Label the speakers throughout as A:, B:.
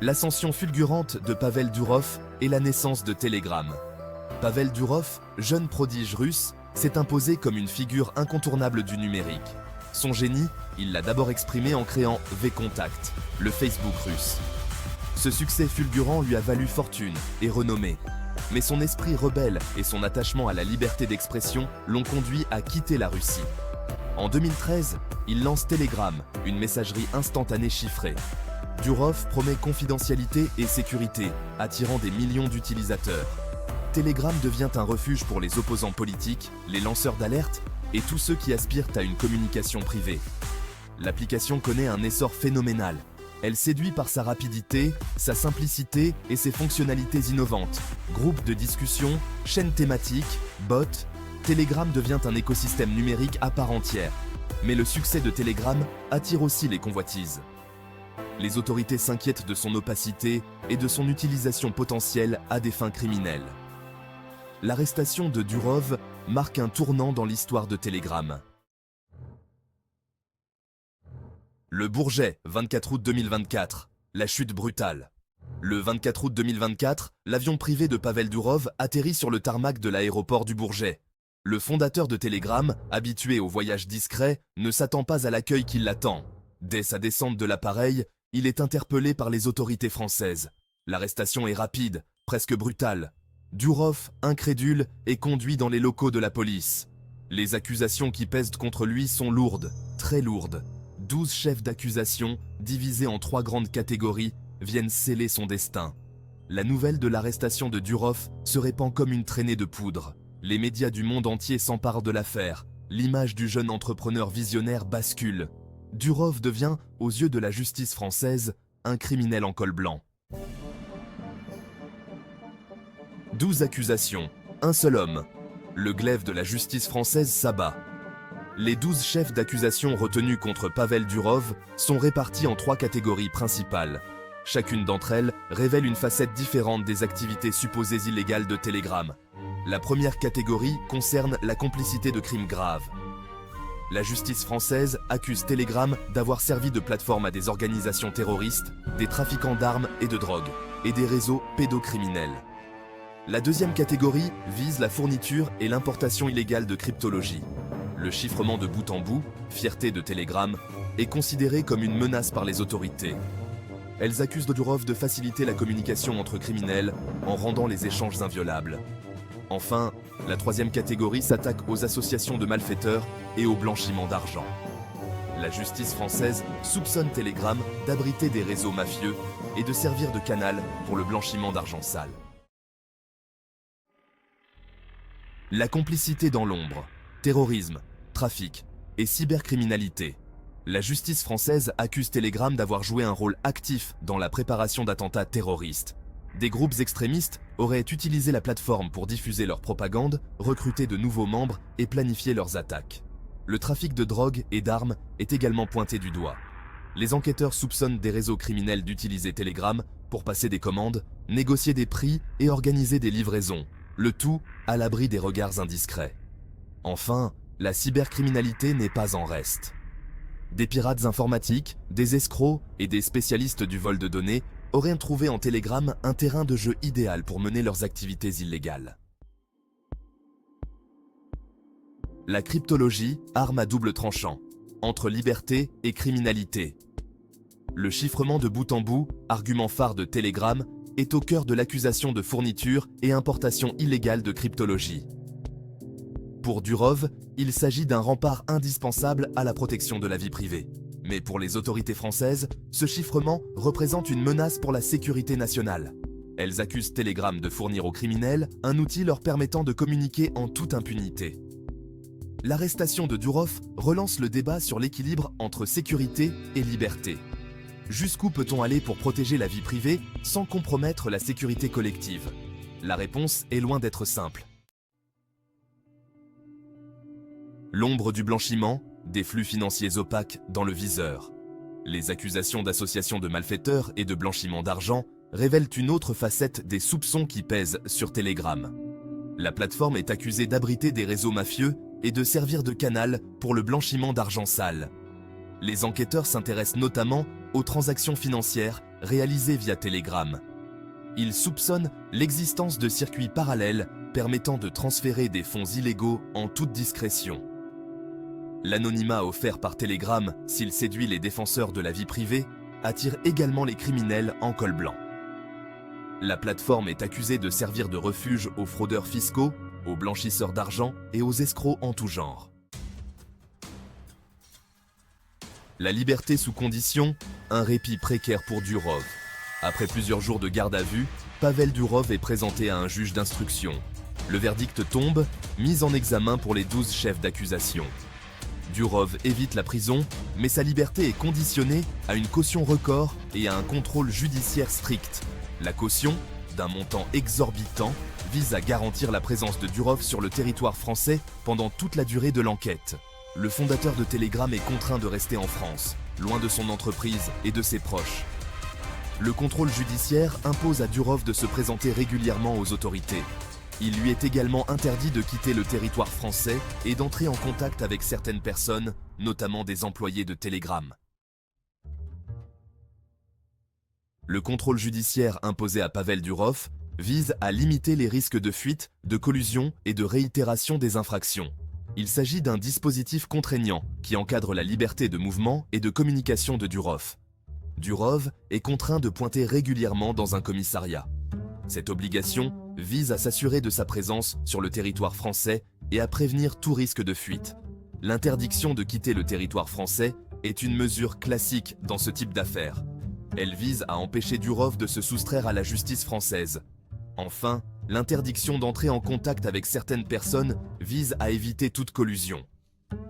A: L'ascension fulgurante de Pavel Durov et la naissance de Telegram. Pavel Durov, jeune prodige russe, s'est imposé comme une figure incontournable du numérique. Son génie, il l'a d'abord exprimé en créant VKontakte, le Facebook russe. Ce succès fulgurant lui a valu fortune et renommée. Mais son esprit rebelle et son attachement à la liberté d'expression l'ont conduit à quitter la Russie. En 2013, il lance Telegram, une messagerie instantanée chiffrée. Durov promet confidentialité et sécurité, attirant des millions d'utilisateurs. Telegram devient un refuge pour les opposants politiques, les lanceurs d'alerte et tous ceux qui aspirent à une communication privée. L'application connaît un essor phénoménal. Elle séduit par sa rapidité, sa simplicité et ses fonctionnalités innovantes. Groupes de discussion, chaînes thématiques, bots, Telegram devient un écosystème numérique à part entière. Mais le succès de Telegram attire aussi les convoitises. Les autorités s'inquiètent de son opacité et de son utilisation potentielle à des fins criminelles. L'arrestation de Durov marque un tournant dans l'histoire de Telegram. Le Bourget, 24 août 2024. La chute brutale. Le 24 août 2024, l'avion privé de Pavel Durov atterrit sur le tarmac de l'aéroport du Bourget. Le fondateur de Telegram, habitué aux voyages discrets, ne s'attend pas à l'accueil qui l'attend. Dès sa descente de l'appareil, il est interpellé par les autorités françaises. L'arrestation est rapide, presque brutale. Durov, incrédule, est conduit dans les locaux de la police. Les accusations qui pèsent contre lui sont lourdes, très lourdes. 12 chefs d'accusation, divisés en 3 grandes catégories, viennent sceller son destin. La nouvelle de l'arrestation de Durov se répand comme une traînée de poudre. Les médias du monde entier s'emparent de l'affaire. L'image du jeune entrepreneur visionnaire bascule. Durov devient, aux yeux de la justice française, un criminel en col blanc. 12 accusations, un seul homme. Le glaive de la justice française s'abat. Les 12 chefs d'accusation retenus contre Pavel Durov sont répartis en 3 catégories principales. Chacune d'entre elles révèle une facette différente des activités supposées illégales de Telegram. La première catégorie concerne la complicité de crimes graves. La justice française accuse Telegram d'avoir servi de plateforme à des organisations terroristes, des trafiquants d'armes et de drogue, et des réseaux pédocriminels. La deuxième catégorie vise la fourniture et l'importation illégale de cryptologie. Le chiffrement de bout en bout, fierté de Telegram, est considéré comme une menace par les autorités. Elles accusent Durov de faciliter la communication entre criminels en rendant les échanges inviolables. Enfin, la troisième catégorie s'attaque aux associations de malfaiteurs et au blanchiment d'argent. La justice française soupçonne Telegram d'abriter des réseaux mafieux et de servir de canal pour le blanchiment d'argent sale. La complicité dans l'ombre, terrorisme, trafic et cybercriminalité. La justice française accuse Telegram d'avoir joué un rôle actif dans la préparation d'attentats terroristes. Des groupes extrémistes auraient utilisé la plateforme pour diffuser leur propagande, recruter de nouveaux membres et planifier leurs attaques. Le trafic de drogue et d'armes est également pointé du doigt. Les enquêteurs soupçonnent des réseaux criminels d'utiliser Telegram pour passer des commandes, négocier des prix et organiser des livraisons, le tout à l'abri des regards indiscrets. Enfin, la cybercriminalité n'est pas en reste. Des pirates informatiques, des escrocs et des spécialistes du vol de données auraient trouvé en Telegram un terrain de jeu idéal pour mener leurs activités illégales. La cryptologie, arme à double tranchant, entre liberté et criminalité. Le chiffrement de bout en bout, argument phare de Telegram, est au cœur de l'accusation de fourniture et importation illégale de cryptologie. Pour Durov, il s'agit d'un rempart indispensable à la protection de la vie privée. Mais pour les autorités françaises, ce chiffrement représente une menace pour la sécurité nationale. Elles accusent Telegram de fournir aux criminels un outil leur permettant de communiquer en toute impunité. L'arrestation de Durov relance le débat sur l'équilibre entre sécurité et liberté. Jusqu'où peut-on aller pour protéger la vie privée sans compromettre la sécurité collective? La réponse est loin d'être simple. L'ombre du blanchiment, des flux financiers opaques dans le viseur. Les accusations d'association de malfaiteurs et de blanchiment d'argent révèlent une autre facette des soupçons qui pèsent sur Telegram. La plateforme est accusée d'abriter des réseaux mafieux et de servir de canal pour le blanchiment d'argent sale. Les enquêteurs s'intéressent notamment aux transactions financières réalisées via Telegram. Il soupçonne l'existence de circuits parallèles permettant de transférer des fonds illégaux en toute discrétion. L'anonymat offert par Telegram, s'il séduit les défenseurs de la vie privée, attire également les criminels en col blanc. La plateforme est accusée de servir de refuge aux fraudeurs fiscaux, aux blanchisseurs d'argent et aux escrocs en tout genre. La liberté sous condition, un répit précaire pour Durov. Après plusieurs jours de garde à vue, Pavel Durov est présenté à un juge d'instruction. Le verdict tombe, mise en examen pour les 12 chefs d'accusation. Durov évite la prison, mais sa liberté est conditionnée à une caution record et à un contrôle judiciaire strict. La caution, d'un montant exorbitant, vise à garantir la présence de Durov sur le territoire français pendant toute la durée de l'enquête. Le fondateur de Telegram est contraint de rester en France, loin de son entreprise et de ses proches. Le contrôle judiciaire impose à Durov de se présenter régulièrement aux autorités. Il lui est également interdit de quitter le territoire français et d'entrer en contact avec certaines personnes, notamment des employés de Telegram. Le contrôle judiciaire imposé à Pavel Durov vise à limiter les risques de fuite, de collusion et de réitération des infractions. Il s'agit d'un dispositif contraignant qui encadre la liberté de mouvement et de communication de Durov. Durov est contraint de pointer régulièrement dans un commissariat. Cette obligation vise à s'assurer de sa présence sur le territoire français et à prévenir tout risque de fuite. L'interdiction de quitter le territoire français est une mesure classique dans ce type d'affaires. Elle vise à empêcher Durov de se soustraire à la justice française. Enfin, l'interdiction d'entrer en contact avec certaines personnes vise à éviter toute collusion.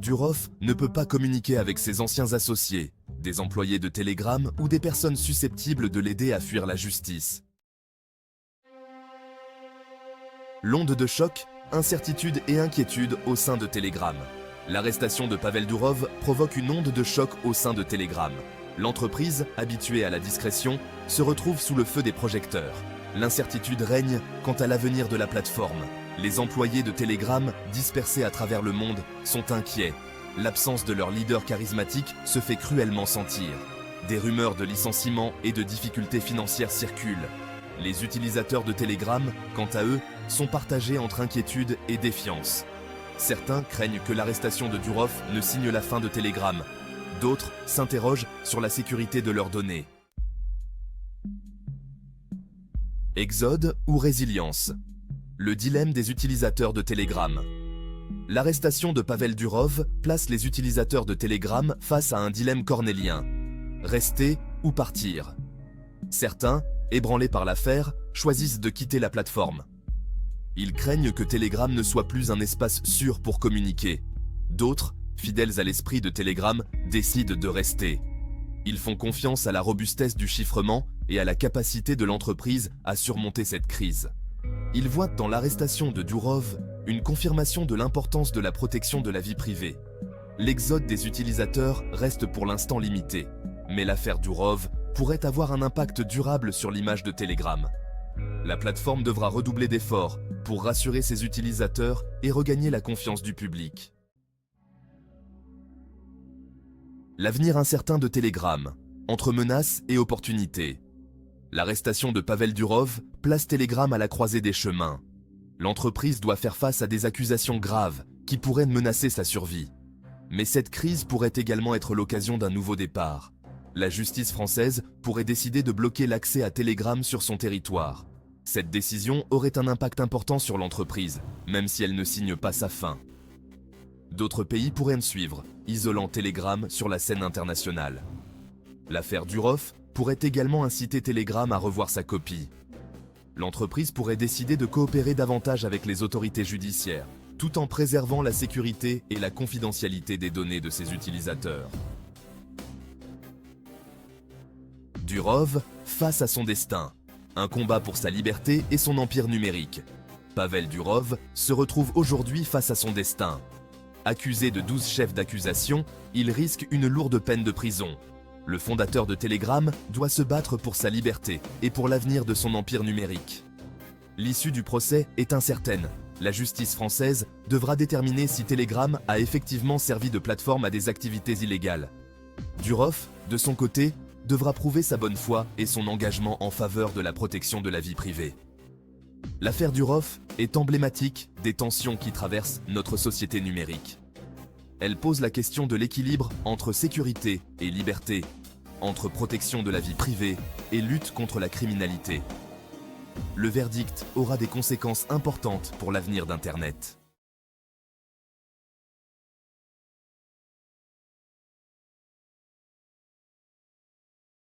A: Durov ne peut pas communiquer avec ses anciens associés, des employés de Telegram ou des personnes susceptibles de l'aider à fuir la justice. L'onde de choc, incertitude et inquiétude au sein de Telegram. L'arrestation de Pavel Durov provoque une onde de choc au sein de Telegram. L'entreprise, habituée à la discrétion, se retrouve sous le feu des projecteurs. L'incertitude règne quant à l'avenir de la plateforme. Les employés de Telegram, dispersés à travers le monde, sont inquiets. L'absence de leur leader charismatique se fait cruellement sentir. Des rumeurs de licenciements et de difficultés financières circulent. Les utilisateurs de Telegram, quant à eux, sont partagés entre inquiétude et défiance. Certains craignent que l'arrestation de Durov ne signe la fin de Telegram. D'autres s'interrogent sur la sécurité de leurs données. Exode ou résilience? Le dilemme des utilisateurs de Telegram. L'arrestation de Pavel Durov place les utilisateurs de Telegram face à un dilemme cornélien. Rester ou partir? Certains, ébranlés par l'affaire, choisissent de quitter la plateforme. Ils craignent que Telegram ne soit plus un espace sûr pour communiquer. D'autres, fidèles à l'esprit de Telegram, décident de rester. Ils font confiance à la robustesse du chiffrement et à la capacité de l'entreprise à surmonter cette crise. Ils voient dans l'arrestation de Durov une confirmation de l'importance de la protection de la vie privée. L'exode des utilisateurs reste pour l'instant limité, mais l'affaire Durov pourrait avoir un impact durable sur l'image de Telegram. La plateforme devra redoubler d'efforts pour rassurer ses utilisateurs et regagner la confiance du public. L'avenir incertain de Telegram, entre menaces et opportunités. L'arrestation de Pavel Durov place Telegram à la croisée des chemins. L'entreprise doit faire face à des accusations graves qui pourraient menacer sa survie. Mais cette crise pourrait également être l'occasion d'un nouveau départ. La justice française pourrait décider de bloquer l'accès à Telegram sur son territoire. Cette décision aurait un impact important sur l'entreprise, même si elle ne signe pas sa fin. D'autres pays pourraient en suivre, isolant Telegram sur la scène internationale. L'affaire Durov pourrait également inciter Telegram à revoir sa copie. L'entreprise pourrait décider de coopérer davantage avec les autorités judiciaires, tout en préservant la sécurité et la confidentialité des données de ses utilisateurs. Durov face à son destin. Un combat pour sa liberté et son empire numérique. Pavel Durov se retrouve aujourd'hui face à son destin. Accusé de 12 chefs d'accusation, il risque une lourde peine de prison. Le fondateur de Telegram doit se battre pour sa liberté et pour l'avenir de son empire numérique. L'issue du procès est incertaine. La justice française devra déterminer si Telegram a effectivement servi de plateforme à des activités illégales. Durov, de son côté, devra prouver sa bonne foi et son engagement en faveur de la protection de la vie privée. L'affaire Durov est emblématique des tensions qui traversent notre société numérique. Elle pose la question de l'équilibre entre sécurité et liberté, entre protection de la vie privée et lutte contre la criminalité. Le verdict aura des conséquences importantes pour l'avenir d'Internet.